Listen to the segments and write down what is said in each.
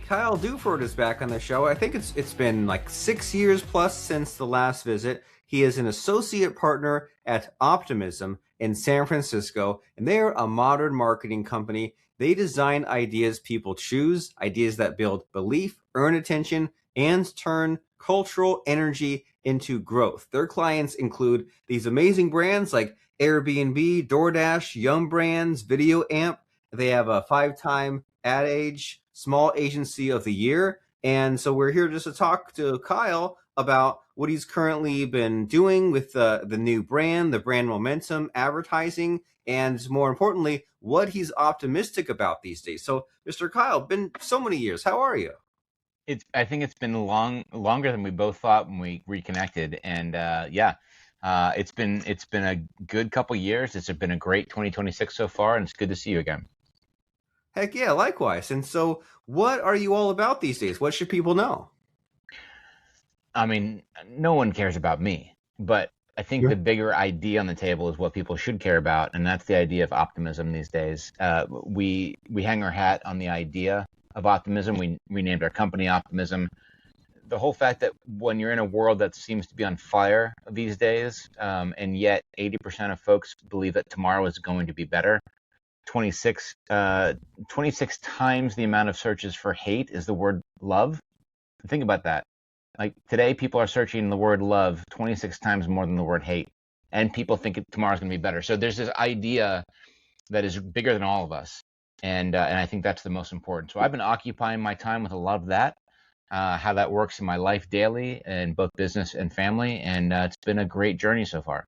Kyle Duford is back on the show. I think it's been like 6 years plus since the last visit. He is an associate partner at Optimism in San Francisco, and they're a modern marketing company. They design ideas people choose, ideas that build belief, earn attention, and turn cultural energy into growth. Their clients include these amazing brands like Airbnb, DoorDash, Yum Brands, Video Amp. They have a 5-time Ad Age Small Agency of the Year. And so we're here just to talk to Kyle about what he's currently been doing with the new brand, the brand momentum, advertising, and more importantly, what he's optimistic about these days. So, Mr. Kyle, been so many years. How are you? I think it's been longer than we both thought when we reconnected, and it's been a good couple years. It's been a great 2026 so far, and it's good to see you again. Heck yeah, likewise. And so, what are you all about these days? What should people know? I mean, no one cares about me, but I think Yeah. the bigger idea on the table is what people should care about, and that's the idea of optimism these days. We hang our hat on the idea of optimism. We renamed our company Optimism. The whole fact that when you're in a world that seems to be on fire these days, and yet 80% of folks believe that tomorrow is going to be better. 26, 26 times the amount of searches for hate is the word love. Think about that. Like today, people are searching the word love 26 times more than the word hate, and people think tomorrow's going to be better. So there's this idea that is bigger than all of us, and I think that's the most important. So I've been occupying my time with a lot of that, how that works in my life daily, in both business and family, and it's been a great journey so far.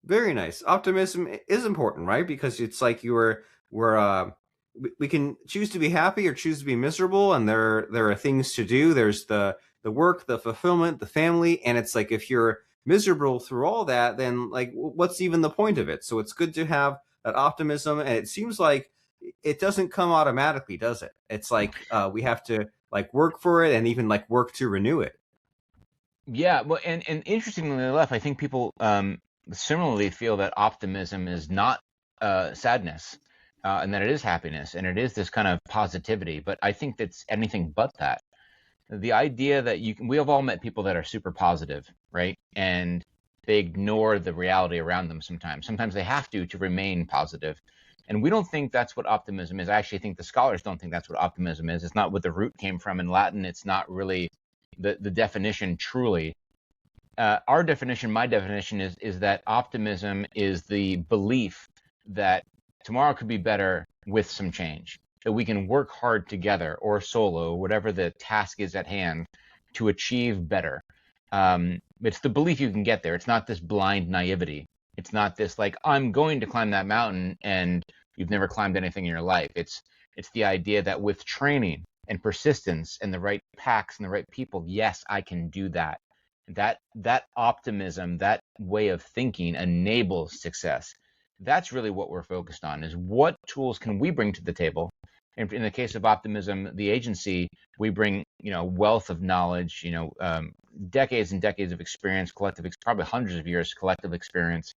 Very nice. Optimism is important, right? Because it's like we can choose to be happy or choose to be miserable, and there are things to do. There's the work, the fulfillment, the family, and it's like if you're miserable through all that, then like what's even the point of it? So it's good to have that optimism, and it seems like it doesn't come automatically, does it? It's like we have to like work for it and even like work to renew it. Yeah, well, and interestingly enough, I think people similarly feel that optimism is not sadness, and that it is happiness, and it is this kind of positivity. But I think that's anything but that. The idea that we have all met people that are super positive, right? And they ignore the reality around them sometimes. Sometimes they have to remain positive. And we don't think that's what optimism is. I actually think the scholars don't think that's what optimism is. It's not what the root came from in Latin. It's not really the definition truly. Our definition, my definition is that optimism is the belief that tomorrow could be better with some change, that we can work hard together or solo, whatever the task is at hand, to achieve better. It's the belief you can get there. It's not this blind naivety. It's not this like, I'm going to climb that mountain and you've never climbed anything in your life. It's the idea that with training and persistence and the right packs and the right people, yes, I can do that. That optimism, that way of thinking enables success. That's really what we're focused on, is what tools can we bring to the table. And in the case of Optimism, the agency, we bring, wealth of knowledge, decades and decades of experience, probably hundreds of years collective experience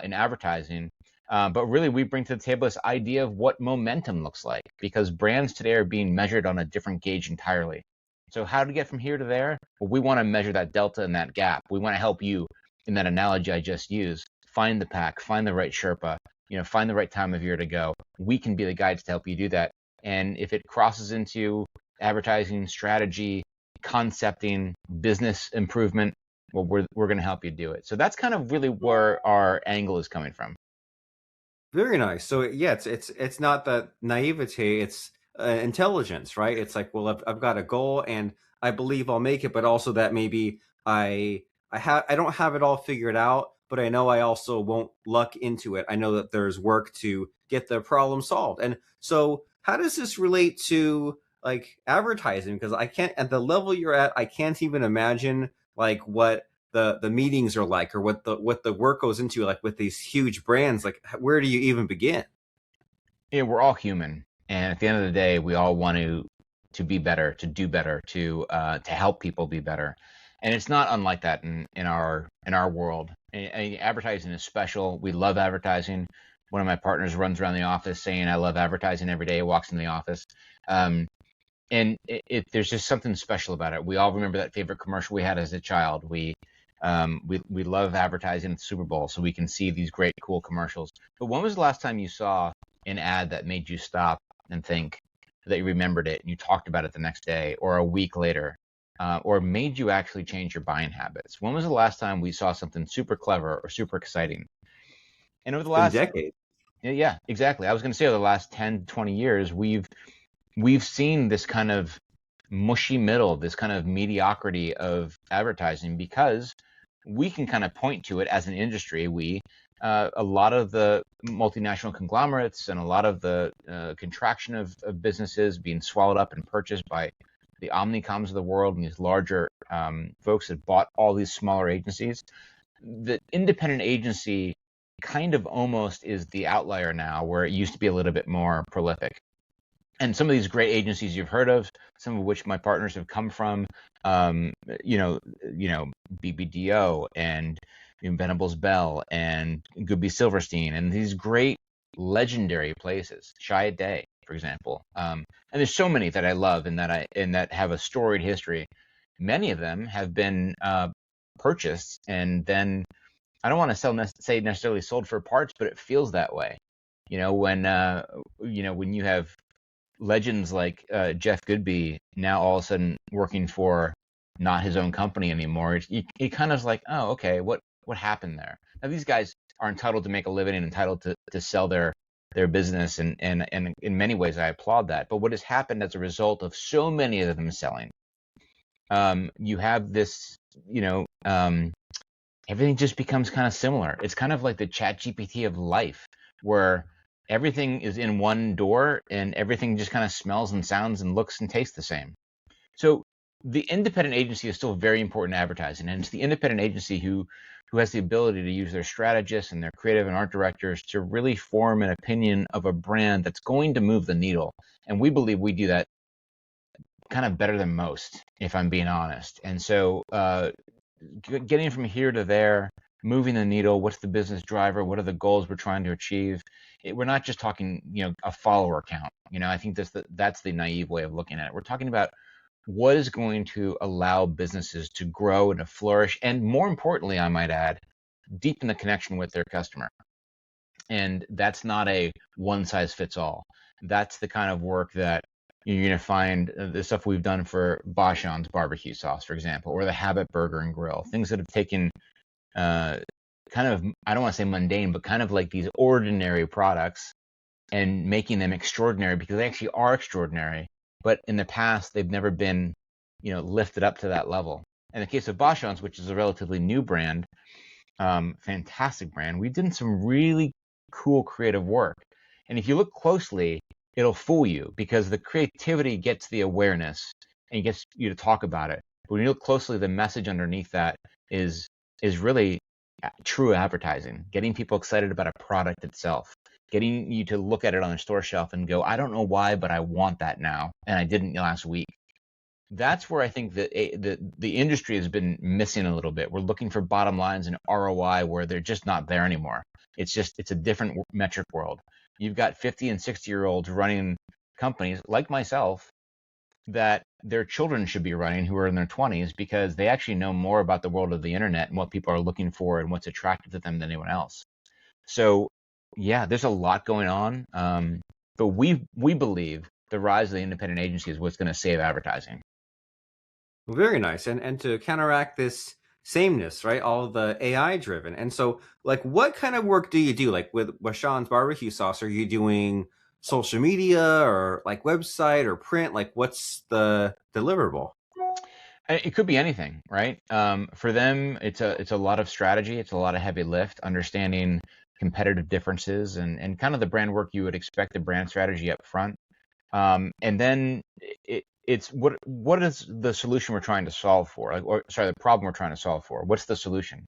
in advertising. But really, we bring to the table this idea of what momentum looks like, because brands today are being measured on a different gauge entirely. So how to get from here to there? Well, we want to measure that delta and that gap. We want to help you in that analogy I just used. Find the pack, find the right Sherpa, find the right time of year to go. We can be the guides to help you do that. And if it crosses into advertising, strategy, concepting, business improvement, well, we're going to help you do it. So that's kind of really where our angle is coming from. Very nice. So yeah, it's not that naivety, it's intelligence, right? It's like, well, I've got a goal and I believe I'll make it, but also that maybe I don't have it all figured out, but I know I also won't luck into it. I know that there's work to get the problem solved. And so how does this relate to like advertising? Because I can't, at the level you're at, I can't even imagine like what the meetings are like, or what the work goes into, like with these huge brands. Like where do you even begin? Yeah, we're all human, and at the end of the day, we all want to be better, to do better, to help people be better. And it's not unlike that in our world. Advertising is special. We love advertising. One of my partners runs around the office saying, "I love advertising every day." He walks in the office. Um, there's just something special about it. We all remember that favorite commercial we had as a child. We love advertising at the Super Bowl, so we can see these great, cool commercials. But when was the last time you saw an ad that made you stop and think, that you remembered it and you talked about it the next day or a week later, or made you actually change your buying habits? When was the last time we saw something super clever or super exciting? And over the It's been last, decades. yeah, exactly. I was going to say over the last 10, 20 years, we've seen this kind of mushy middle, this kind of mediocrity of advertising, because we can kind of point to it as an industry. A lot of the multinational conglomerates and a lot of the contraction of businesses being swallowed up and purchased by the Omnicoms of the world and these larger folks that bought all these smaller agencies. The independent agency kind of almost is the outlier now, where it used to be a little bit more prolific. And some of these great agencies you've heard of, some of which my partners have come from, BBDO and Venables Bell and Goodby Silverstein, and these great legendary places, Day, for example. And there's so many that I love and that have a storied history. Many of them have been purchased, and then I don't want to say necessarily sold for parts, but it feels that way. When you have legends like Jeff Goodby now all of a sudden working for not his own company anymore, it kind of like, oh, okay, what happened there? Now these guys are entitled to make a living and entitled to sell their business, and in many ways I applaud that. But what has happened as a result of so many of them selling, you have this, everything just becomes kind of similar. It's kind of like the ChatGPT of life, where everything is in one door and everything just kind of smells and sounds and looks and tastes the same. So the independent agency is still very important in advertising, and it's the independent agency who has the ability to use their strategists and their creative and art directors to really form an opinion of a brand that's going to move the needle. And we believe we do that kind of better than most, if I'm being honest. And so getting from here to there, moving the needle, what's the business driver, what are the goals we're trying to achieve? We're not just talking, a follower count. I think that's the naive way of looking at it. We're talking about what is going to allow businesses to grow and to flourish, and more importantly, I might add, deepen the connection with their customer. And that's not a one size fits all. That's the kind of work that you're going to find the stuff we've done for Bachan's barbecue sauce, for example, or the Habit Burger and Grill, things that have taken kind of, I don't want to say mundane, but kind of like these ordinary products and making them extraordinary, because they actually are extraordinary. But in the past, they've never been, lifted up to that level. In the case of Bachan's, which is a relatively new brand, fantastic brand, we've done some really cool creative work. And if you look closely, it'll fool you, because the creativity gets the awareness and gets you to talk about it. But when you look closely, the message underneath that is really true advertising, getting people excited about a product itself, getting you to look at it on a store shelf and go, I don't know why, but I want that now, and I didn't last week. That's where I think that the industry has been missing a little bit. We're looking for bottom lines and ROI where they're just not there anymore. It's a different metric world. You've got 50 and 60-year-olds running companies like myself that their children should be running, who are in their 20s, because they actually know more about the world of the internet and what people are looking for and what's attractive to them than anyone else. So yeah, there's a lot going on, but we believe the rise of the independent agency is what's going to save advertising. Well, very nice. And to counteract this sameness, right? All of the AI driven. And so, like, what kind of work do you do? Like with Bachan's barbecue sauce, are you doing social media or like website or print? Like, what's the deliverable? It could be anything, right? For them, it's a lot of strategy. It's a lot of heavy lift, understanding competitive differences and kind of the brand work you would expect, the brand strategy up front. And then it's what is the solution we're trying to solve for? The problem we're trying to solve for. What's the solution?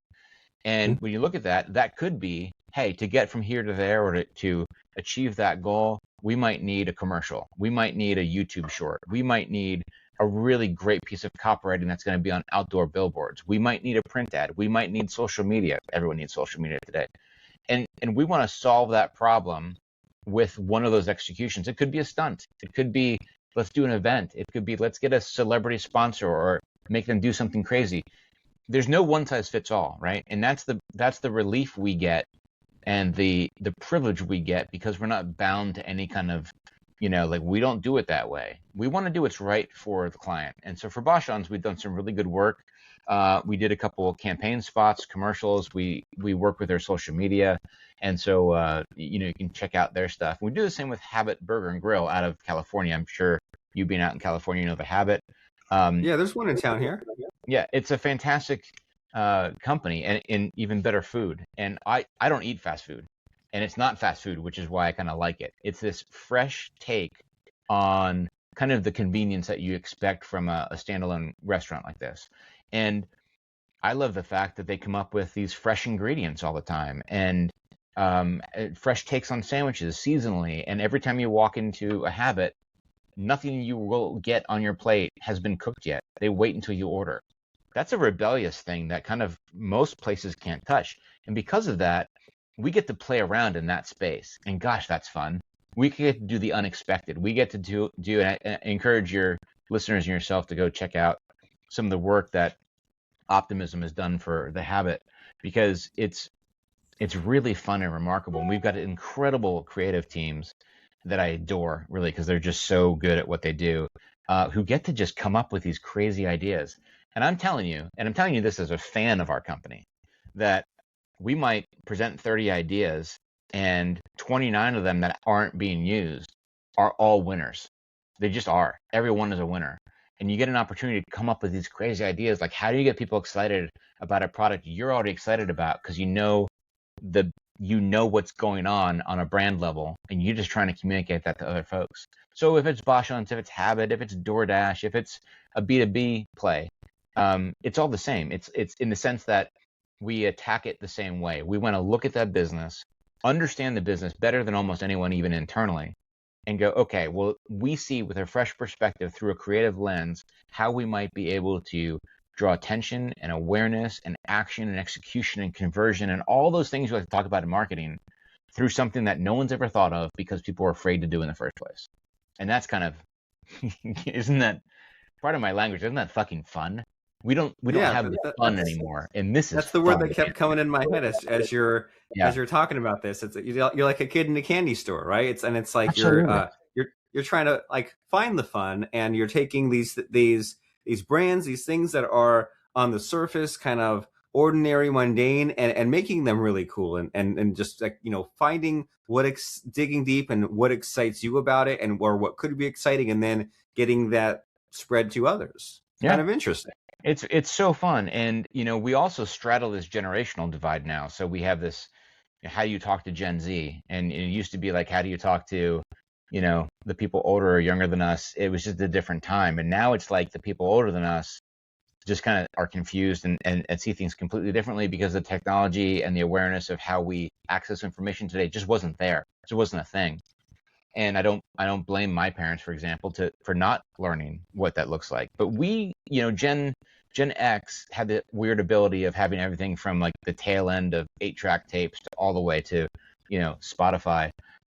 And when you look at that, that could be, hey, to get from here to there, or to achieve that goal, we might need a commercial. We might need a YouTube short. We might need a really great piece of copywriting that's going to be on outdoor billboards. We might need a print ad. We might need social media. Everyone needs social media today. And we want to solve that problem with one of those executions. It could be a stunt. It could be let's do an event. It could be, let's get a celebrity sponsor or make them do something crazy. There's no one size fits all, right? And that's the relief we get and the privilege we get, because we're not bound to any kind of, like, we don't do it that way. We want to do what's right for the client. And so for Bachan's, we've done some really good work. We did a couple of campaign spots, commercials. We work with their social media. And so, you can check out their stuff. We do the same with Habit Burger and Grill out of California. I'm sure you being out in California, you know the Habit. Yeah, there's one in town here. Yeah, it's a fantastic company and even better food. And I don't eat fast food, and it's not fast food, which is why I kind of like it. It's this fresh take on kind of the convenience that you expect from a standalone restaurant like this. And I love the fact that they come up with these fresh ingredients all the time, and fresh takes on sandwiches seasonally. And every time you walk into a Habit, nothing you will get on your plate has been cooked yet. They wait until you order. That's a rebellious thing that kind of most places can't touch. And because of that, we get to play around in that space. And gosh, that's fun. We get to do the unexpected. We get to do and encourage your listeners and yourself to go check out some of the work that Optimism has done for the Habit, because it's really fun and remarkable. And we've got incredible creative teams that I adore, really, because they're just so good at what they do, who get to just come up with these crazy ideas. And I'm telling you this as a fan of our company, that we might present 30 ideas and 29 of them that aren't being used are all winners. They just are. Everyone is a winner. And you get an opportunity to come up with these crazy ideas. Like, how do you get people excited about a product you're already excited about, because you know what's going on a brand level, and you're just trying to communicate that to other folks. So if it's Bachan's, if it's Habit, if it's DoorDash, if it's a B2B play, it's all the same. It's in the sense that we attack it the same way. We want to look at that business, understand the business better than almost anyone, even internally, and go, okay, well, we see with a fresh perspective through a creative lens how we might be able to draw attention and awareness and action and execution and conversion and all those things you like to talk about in marketing through something that no one's ever thought of because people are afraid to do in the first place. And that's kind of, isn't that part of my language? Isn't that fucking fun? We don't have the fun anymore. And that's the word that kept coming in my head as you're talking about this. It's you're like a kid in a candy store, right? It's like you're trying to like find the fun, and you're taking these brands, these things that are on the surface kind of ordinary, mundane, and making them really cool, and just like, finding digging deep and what excites you about it, or what could be exciting, and then getting that spread to others. Kind of interesting. It's so fun. And we also straddle this generational divide now. So we have this, how do you talk to Gen Z? And it used to be like, how do you talk to the people older or younger than us? It was just a different time. And now it's like the people older than us just kind of are confused and see things completely differently, because the technology and the awareness of how we access information today just wasn't there. It just wasn't a thing. And I don't blame my parents, for example, for not learning what that looks like. But we, Gen X had the weird ability of having everything from like the tail end of 8-track tapes to all the way to, Spotify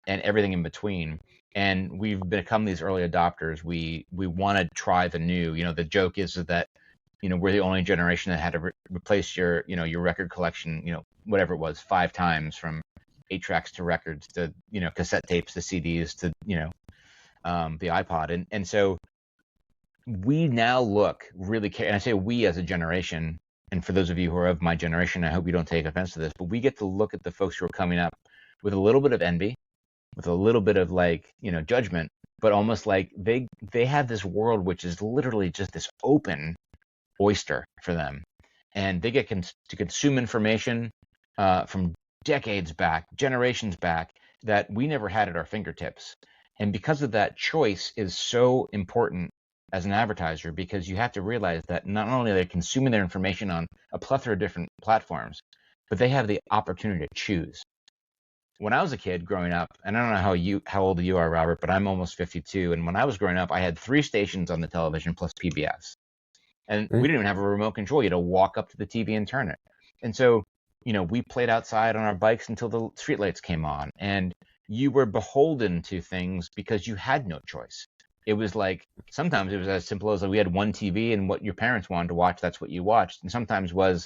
and everything in between. And we've become these early adopters. We want to try the new. The joke is that, we're the only generation that had to replace your record collection, whatever it was, 5 times, from 8 tracks to records to, cassette tapes to CDs to, the iPod. And so we now look really, and I say we as a generation, and for those of you who are of my generation, I hope you don't take offense to this, but we get to look at the folks who are coming up with a little bit of envy, with a little bit of like, judgment, but almost like they have this world which is literally just this open oyster for them. And they get to consume information from decades back, generations back, that we never had at our fingertips. And because of that, choice is so important as an advertiser, because you have to realize that not only are they consuming their information on a plethora of different platforms, but they have the opportunity to choose. When I was a kid growing up, and I don't know how old you are, Robert, but I'm almost 52. And when I was growing up, I had 3 stations on the television plus PBS. And we didn't even have a remote control. You had to walk up to the TV and turn it. And so, we played outside on our bikes until the streetlights came on, and you were beholden to things because you had no choice. It was like sometimes it was as simple as we had one TV and what your parents wanted to watch, that's what you watched. And sometimes was,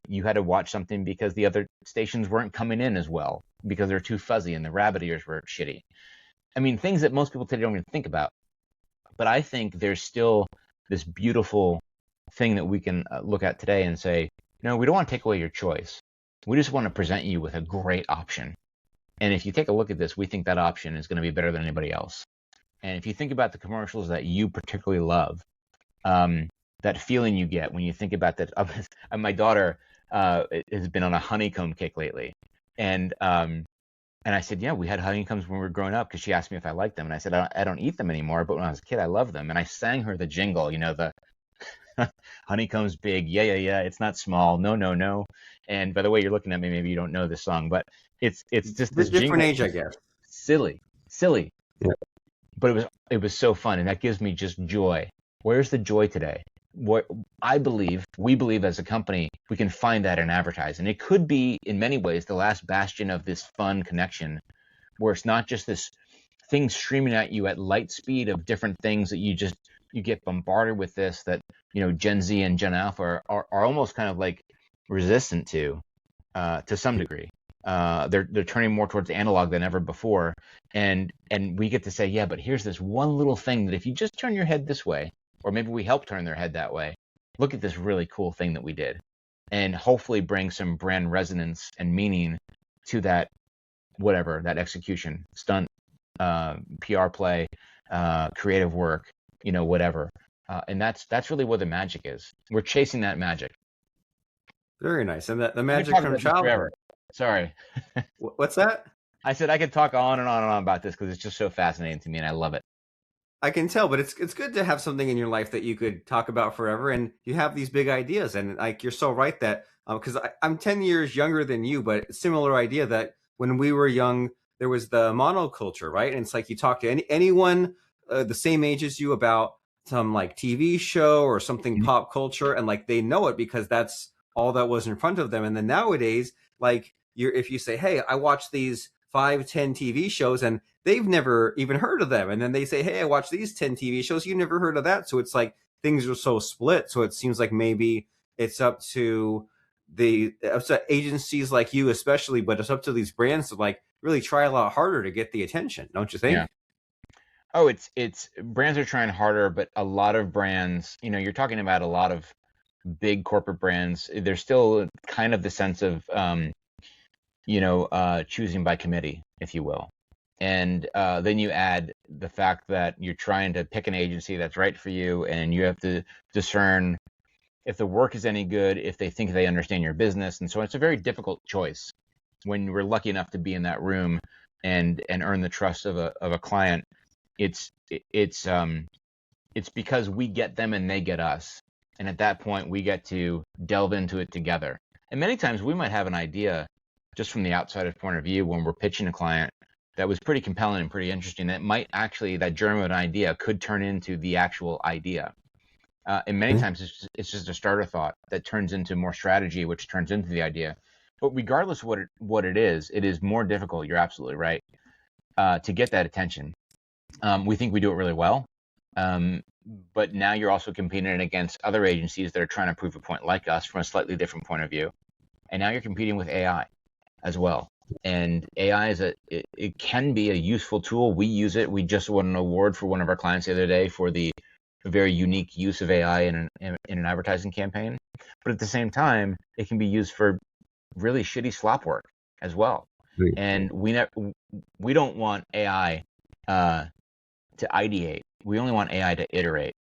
you had to watch something because the other stations weren't coming in as well because they're too fuzzy and the rabbit ears were shitty. I mean, things that most people today don't even think about. But I think there's still this beautiful thing that we can look at today and say, no, we don't want to take away your choice. We just want to present you with a great option. And if you take a look at this, we think that option is going to be better than anybody else. And if you think about the commercials that you particularly love, that feeling you get when you think about that. My daughter has been on a honeycomb kick lately. And I said, yeah, we had honeycombs when we were growing up, because she asked me if I liked them. And I said, I don't eat them anymore, but when I was a kid, I loved them. And I sang her the jingle, the honeycomb's big. Yeah, yeah, yeah. It's not small. No, no, no. And by the way, you're looking at me, maybe you don't know this song, but it's just this different jingle. age, I guess. Silly. Yeah. But it was so fun, and that gives me just joy. Where's the joy today? What we believe as a company, we can find that in advertising. It could be in many ways the last bastion of this fun connection, where it's not just this thing streaming at you at light speed of different things that you get bombarded with this, that Gen Z and Gen Alpha are almost kind of like resistant to some degree. They're turning more towards analog than ever before, and we get to say, yeah, but here's this one little thing that if you just turn your head this way, or maybe we help turn their head that way, look at this really cool thing that we did, and hopefully bring some brand resonance and meaning to that, whatever that execution, stunt, PR play, creative work, whatever. And that's really where the magic is. We're chasing that magic. Very nice. And the magic from childhood. Sorry. What's that? I said I could talk on and on and on about this because it's just so fascinating to me, and I love it. I can tell, but it's good to have something in your life that you could talk about forever, and you have these big ideas, and like you're so right that because I'm 10 years younger than you, but similar idea that when we were young, there was the monoculture, right? And it's like you talk to anyone the same age as you about some like TV show or something pop culture, and like they know it because that's all that was in front of them. And then nowadays, like if you say, hey, I watch these 5-10 TV shows, and they've never even heard of them, and then they say, hey, I watch these 10 TV shows, you never heard of that. So it's like things are so split. So it seems like maybe it's up to agencies like you especially, but it's up to these brands to like really try a lot harder to get the attention, don't you think? Yeah. Oh, it's brands are trying harder, but a lot of brands, you're talking about a lot of big corporate brands. There's still kind of the sense of choosing by committee, if you will. And then you add the fact that you're trying to pick an agency that's right for you, and you have to discern if the work is any good, if they think they understand your business. And so it's a very difficult choice when we're lucky enough to be in that room and earn the trust of a client. It's because we get them and they get us. And at that point, we get to delve into it together. And many times we might have an idea just from the outsider's point of view when we're pitching a client that was pretty compelling and pretty interesting. That might actually, that germ of an idea could turn into the actual idea. And many times it's just a starter thought that turns into more strategy, which turns into the idea. But regardless of what it is more difficult. You're absolutely right, to get that attention. We think we do it really well. But now you're also competing against other agencies that are trying to prove a point like us from a slightly different point of view. And now you're competing with AI as well. And AI it can be a useful tool. We use it. We just won an award for one of our clients the other day for the very unique use of AI in an advertising campaign. But at the same time, it can be used for really shitty slop work as well. Right. And we don't want AI to ideate. We only want AI to iterate.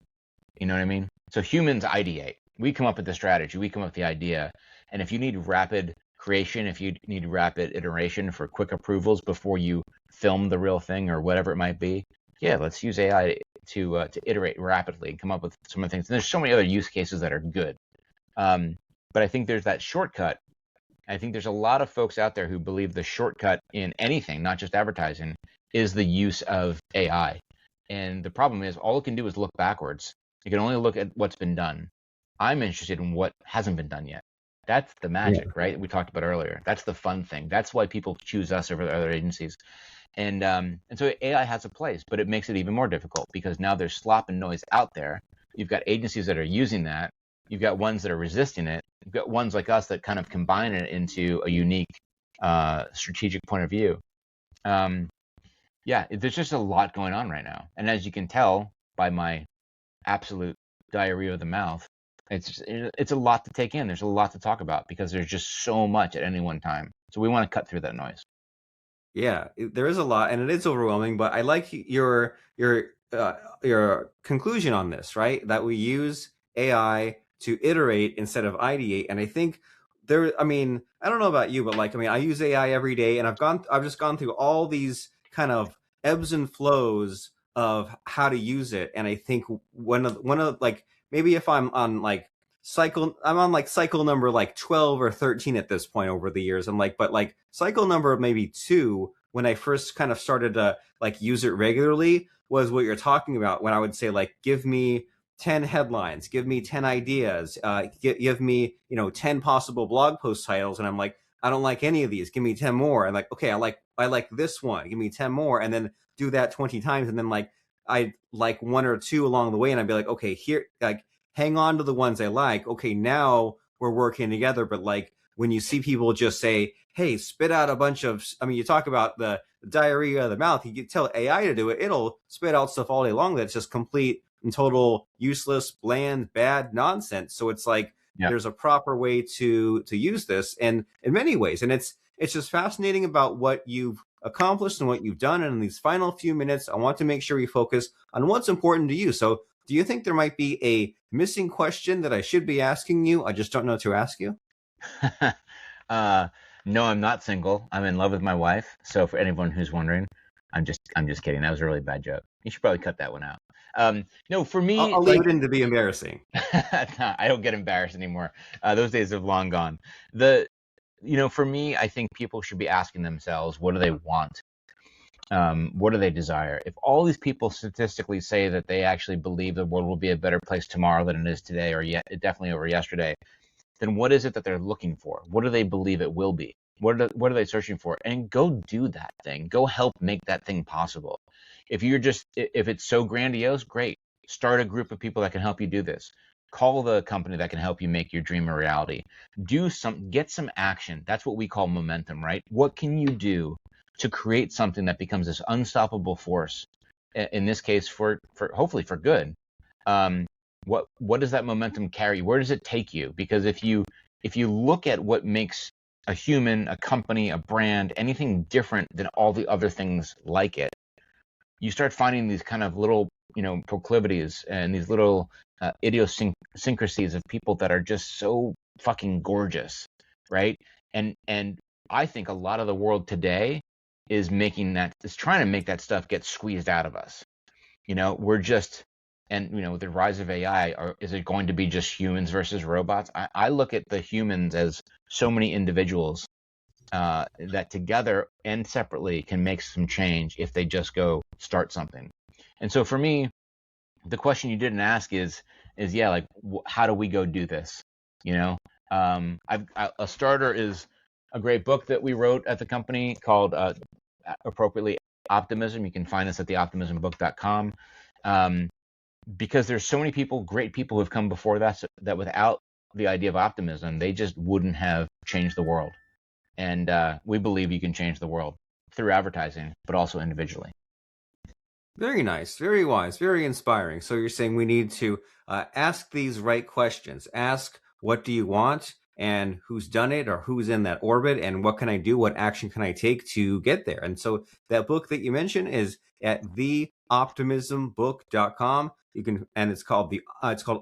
You know what I mean? So humans ideate. We come up with the strategy. We come up with the idea. And if you need rapid creation, if you need rapid iteration for quick approvals before you film the real thing or whatever it might be, yeah, let's use AI to iterate rapidly and come up with some of the things. And there's so many other use cases that are good. But I think there's that shortcut. I think there's a lot of folks out there who believe the shortcut in anything, not just advertising, is the use of AI. And the problem is all it can do is look backwards. It can only look at what's been done. I'm interested in what hasn't been done yet. That's the magic, right? We talked about earlier. That's the fun thing. That's why people choose us over the other agencies. And so AI has a place, but it makes it even more difficult because now there's slop and noise out there. You've got agencies that are using that. You've got ones that are resisting it. You've got ones like us that kind of combine it into a unique strategic point of view. Yeah, there's just a lot going on right now. And as you can tell by my absolute diarrhea of the mouth, it's a lot to take in. There's a lot to talk about because there's just so much at any one time. So we want to cut through that noise. Yeah, there is a lot, and it is overwhelming. But I like your conclusion on this, right? That we use AI to iterate instead of ideate. And I think there, I mean, I don't know about you, but like, I mean, I use AI every day, and I've just gone through all these kind of ebbs and flows of how to use it. And I think one of like maybe if I'm on like I'm on like cycle number like 12 or 13 at this point over the years. I'm like, but like cycle number maybe 2 when I first kind of started to like use it regularly was what you're talking about when I would say like, give me 10 headlines, give me 10 ideas, give me, 10 possible blog post titles. And I'm like, I don't like any of these. Give me 10 more. And like, okay, I like this one. Give me 10 more. And then do that 20 times. And then like, I like one or two along the way. And I'd be like, okay, here, like, hang on to the ones I like. Okay, now we're working together. But like when you see people just say, hey, spit out a bunch of, I mean, you talk about the diarrhea of the mouth, you can tell AI to do it, it'll spit out stuff all day long that's just complete and total useless, bland, bad nonsense. So it's like there's a proper way to use this, and in many ways. And it's just fascinating about what you've accomplished and what you've done. And in these final few minutes, I want to make sure we focus on what's important to you. So do you think there might be a missing question that I should be asking you? I just don't know to ask you. No, I'm not single. I'm in love with my wife. So for anyone who's wondering, I'm just kidding. That was a really bad joke. You should probably cut that one out. No, for me, I'll leave it in to be embarrassing. No, I don't get embarrassed anymore. Those days have long gone. For me, I think people should be asking themselves, what do they want? What do they desire? If all these people statistically say that they actually believe the world will be a better place tomorrow than it is today, or definitely over yesterday, then what is it that they're looking for? What do they believe it will be? What are they searching for? And go do that thing. Go help make that thing possible. If it's so grandiose, great. Start a group of people that can help you do this. Call the company that can help you make your dream a reality. Get some action. That's what we call momentum, right? What can you do to create something that becomes this unstoppable force? In this case, for hopefully for good. What does that momentum carry? Where does it take you? Because if you look at what makes a human, a company, a brand, anything different than all the other things like it, you start finding these kind of little, proclivities and these little idiosyncrasies of people that are just so fucking gorgeous, right? And I think a lot of the world today is trying to make that stuff get squeezed out of us. We're just, and with the rise of AI, is it going to be just humans versus robots? I look at the humans as so many individuals that together and separately can make some change if they just go start something. And so for me, the question you didn't ask is like, how do we go do this? A starter is a great book that we wrote at the company called appropriately Optimism. You can find us at theoptimismbook.com. Because there's so many great people who have come before that without the idea of optimism, they just wouldn't have changed the world. And we believe you can change the world through advertising, but also individually. Very nice, very wise, very inspiring. So you're saying we need to ask these right questions. Ask, what do you want? And who's done it, or who's in that orbit, and what can I do? What action can I take to get there? And so that book that you mentioned is at theoptimismbook.com. And it's called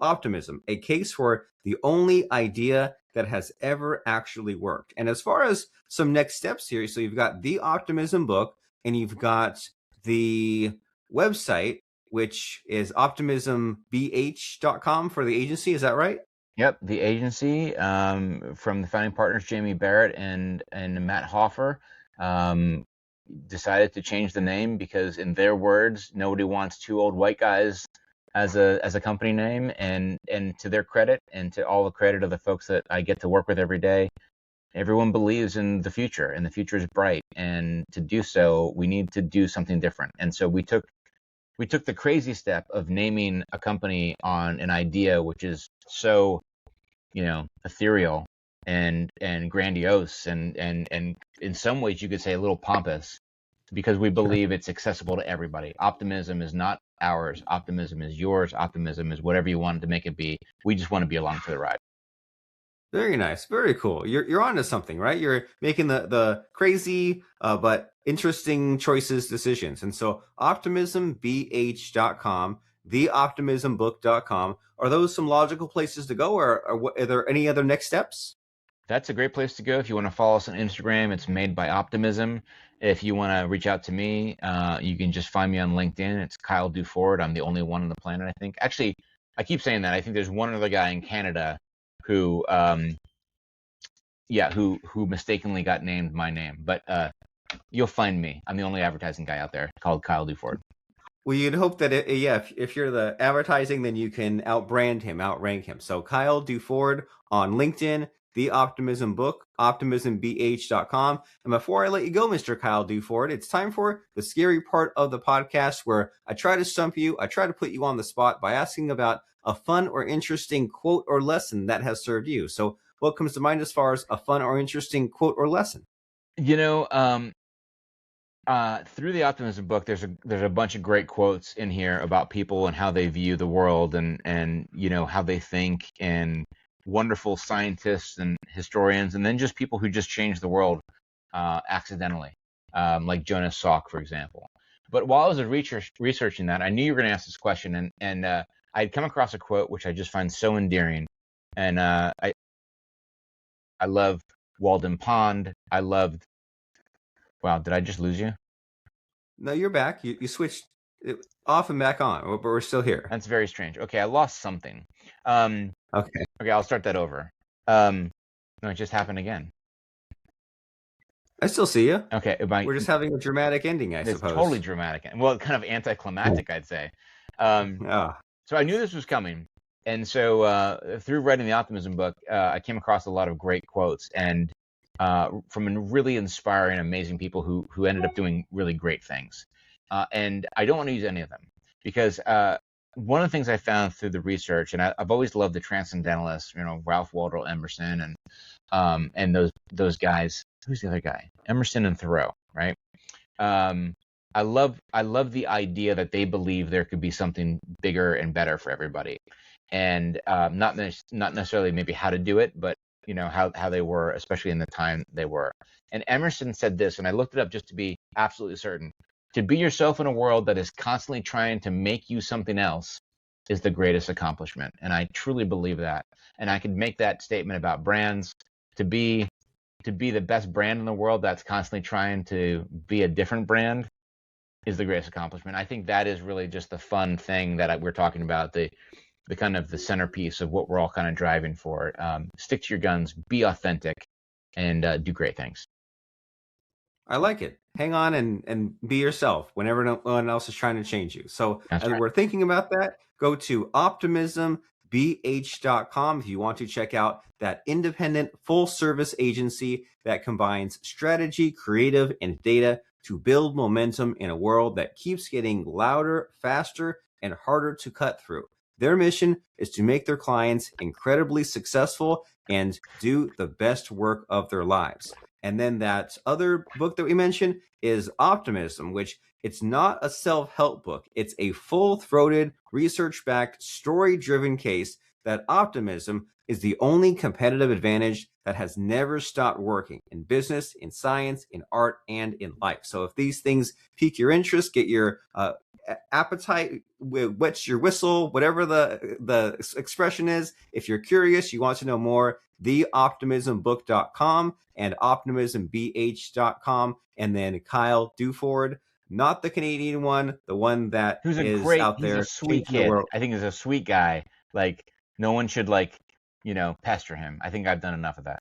Optimism, a case for the only idea that has ever actually worked. And as far as some next steps here, so you've got the Optimism book, and you've got the website, which is optimismbh.com for the agency. Is that right? Yep, the agency from the founding partners, Jamie Barrett and Matt Hoffer, decided to change the name because, in their words, nobody wants two old white guys as a company name. And to their credit, and to all the credit of the folks that I get to work with every day, everyone believes in the future, and the future is bright. And to do so, we need to do something different. And so we took the crazy step of naming a company on an idea which is so, ethereal and grandiose and in some ways you could say a little pompous, because we believe it's accessible to everybody. Optimism is not ours. Optimism is yours. Optimism is whatever you want it to make it be. We just want to be along for the ride. Very nice, very cool. You're onto something, right? You're making the crazy but interesting choices, decisions. And so optimismbh.com, theoptimismbook.com, are those some logical places to go, or are there any other next steps? That's a great place to go. If you want to follow us on Instagram, it's Made by Optimism. If you want to reach out to me, you can just find me on LinkedIn. It's Kyle Duford. I'm the only one on the planet, I think. Actually, I keep saying that. I think there's one other guy in Canada who, who mistakenly got named my name. But you'll find me. I'm the only advertising guy out there called Kyle Duford. Well, you'd hope that if you're the advertising, then you can outbrand him, outrank him. So Kyle Duford on LinkedIn, The Optimism Book, optimismbh.com. And before I let you go, Mr. Kyle Duford, it's time for the scary part of the podcast where I try to stump you. I try to put you on the spot by asking about a fun or interesting quote or lesson that has served you. So what comes to mind as far as a fun or interesting quote or lesson? Through the Optimism book, there's a bunch of great quotes in here about people and how they view the world and how they think, and wonderful scientists and historians, and then just people who just change the world accidentally, like Jonas Salk, for example. But while I was researching that, I knew you were going to ask this question, and I'd come across a quote which I just find so endearing, and I love Walden Pond. I loved. Wow, did I just lose you? No, you're back. You switched off and back on, but we're still here. That's very strange. Okay, I lost something. Okay, I'll start that over. No, it just happened again. I still see you. Okay, we're just having a dramatic ending, I suppose. Totally dramatic. Well, kind of anticlimactic, I'd say. So I knew this was coming, and so through writing the Optimism book, I came across a lot of great quotes, and from really inspiring, amazing people who ended up doing really great things. And I don't want to use any of them because one of the things I found through the research, and I've always loved the transcendentalists, Ralph Waldo Emerson and those guys. Who's the other guy? Emerson and Thoreau, right? I love the idea that they believe there could be something bigger and better for everybody, and not necessarily maybe how to do it, but how they were, especially in the time they were. And Emerson said this, and I looked it up just to be absolutely certain. To be yourself in a world that is constantly trying to make you something else is the greatest accomplishment. And I truly believe that. And I could make that statement about brands. To be the best brand in the world that's constantly trying to be a different brand is the greatest accomplishment. I think that is really just the fun thing that we're talking about, the kind of the centerpiece of what we're all kind of driving for. Stick to your guns, be authentic, and do great things. I like it. Hang on and be yourself whenever no one else is trying to change you. So as we're thinking about that, go to optimismbh.com if you want to check out that independent full service agency that combines strategy, creative, and data to build momentum in a world that keeps getting louder, faster, and harder to cut through. Their mission is to make their clients incredibly successful and do the best work of their lives. And then that other book that we mentioned is Optimism, which it's not a self-help book. It's a full-throated, research-backed, story-driven case that optimism is the only competitive advantage that has never stopped working in business, in science, in art, and in life. So if these things pique your interest, get your appetite, wets your whistle, whatever the expression is. If you're curious, you want to know more, theoptimismbook.com and optimismbh.com, and then Kyle Duford, not the Canadian one, the one that is out there. He's a sweet kid. I think he's a sweet guy. Like, no one should pester him. I think I've done enough of that.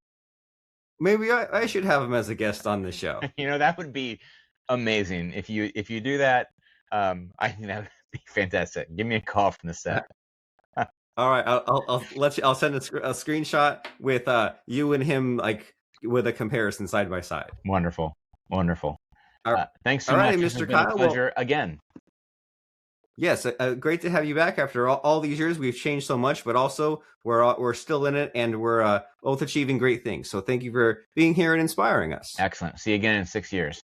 Maybe I should have him as a guest on the show. That would be amazing. If you do that, I think that would be fantastic. Give me a call from the set. All right, I'll let you. I'll send a screenshot with you and him like with a comparison side by side. Wonderful. Wonderful. All Thanks so all much. right, This has Mr. been a Kyle. pleasure again. Yes, great to have you back after all these years. We've changed so much, but also we're still in it, and we're both achieving great things. So thank you for being here and inspiring us. Excellent. See you again in 6 years.